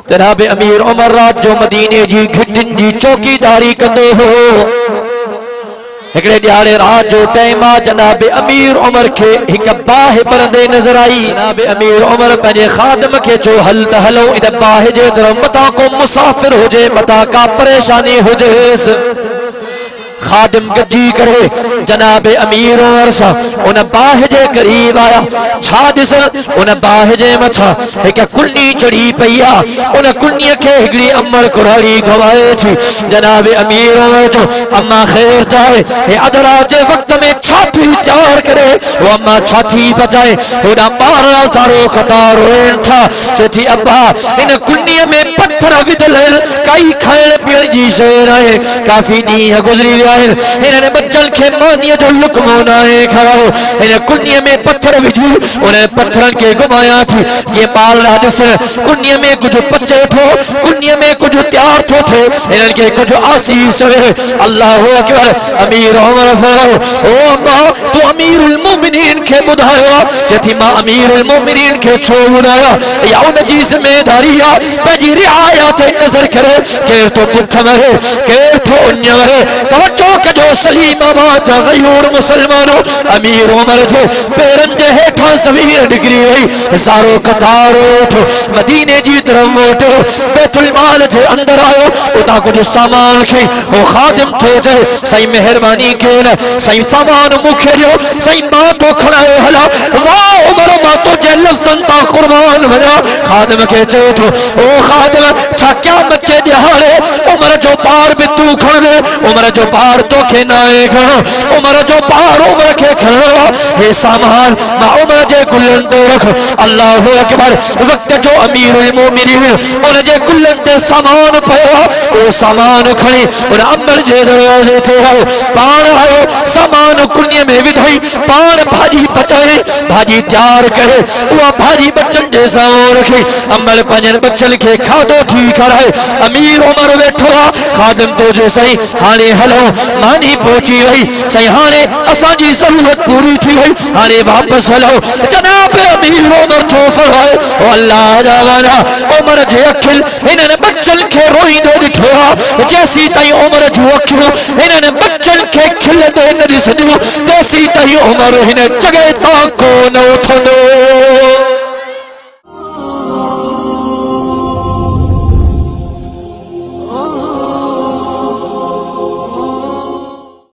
जनाब अमीर उमर रात जो मदीने जी घिटिन जी चौकीदारी कंदो हो। एकड़े ॾियारे रात जो टाइम आ जनाब अमीर उमर के एक बाहि परंदे नजर आई। जनाब अमीर उमर पंहिंजे खादम के चो हल त हलो इन बाहि जे तरफ मता को मुसाफिर हुजे मता का परेशानी हुजेस। खादिम गजी करे जनाब अमीर उमर सा उन बाहि जे करीब आया। छा दिस उन बाहि जे मथा एक कुल्ली चढ़ी पई आ। उन कुल्लीअ खे हिकड़ी अमर कुराड़ी घुमाए थी। जनाब अमीर उमर जो अम्मा खैर जाए हे अदरा जे वक्त में छाती तैयार करे वो अम्मा छाती बचाए होदा बारह सारो कतार रोइन था। चेती अब्बा इन कुल्लीअ में पत्थर विधल काई खाइण पीअण जी शइ नाहे। काफ़ी ॾींहं गुज़री विया आहिनि। हिन बच्चन खे मानीअ जो लुक़्मो नाहे खाओ। हिन कुल्लीअ में पत्थर विझी उन पत्थरनि खे घुमाया थी जीअं ॿार ॾिस कुल्लीअ में कुझु पचे थो कुल्लीअ में कुझु तयार थो थिए हिननि खे कुझु आसीस वे। अल्लाहु अकबर। अमीर उमर फरमायो ओ अम्मा तू अमीरुल मोमिनीन खे ॿुधायो चेती मां अमीरुल मोमिनीन खे छो ॿुधाया या उन जी ज़िमेदारी आहे पंहिंजी रिआया ते नज़र करे केर तो बुख मरे केर तो उञ मरे। तवज्जो कजो सलीमाबाद गयूर मुसलमानो अमीर उमर जो पेरन जे हेठां ज़मीन डिगरी वई सारो कतार उठो मदीने जी तरफ वठो बैतुल माल जे अंदर आयो उतां कुझु सामान खे ओ खादिम थे चए सही मेहरबानी कयो न सही सामान मूंखे ॾियो सही मां तो खणाए हला। वाह उमर मां तुंहिंजे लफ़्ज़नि तां क़ुर्बान वञा। खादिम खे चए थो ओ खादिम छा क़यामत जे ॾिहाड़े उमर जो पार बि तूं खणंदे उमर जो पार तोखे नाहे खणो उमर जो पार उमर खे खणणो हे सामान मां उमर जे गुलनि ते रख। अल्लाहु अकबर। वक्त जो अमीरुल मोमिनीन उन जे गुलनि ते सामान पियो ओ सामान खणी उन अमर जे दरवाज़े ते आयो पाण आयो सामान कुल्लीअ में विधई पाण भाॼी पचाए भाॼी तयार करे उहा भाॼी बच्चन जे साम्हूं रखी अमर पंहिंजनि बच्चन खे खाधो थी खाराए। अमीर उमर वेठो आहे खादिम तो जे सही हाणे हलो मानी पहुची वई सही हाणे असांजी ज़रूरत पूरी थी वई हाणे वापसि हलो। जनाब अमीर उमर थो फरमाए ओ अल्लाह जा वाला उमर जे अखिल हिननि बच्चन खे रोईंदो ॾिठो आहे जेसीं ताईं उमर जूं अखियूं हिननि बच्चन खे खिलंदे न ॾिसंदियूं तेसीं ताईं उमर हिन जॻह तां कोन उथंदो।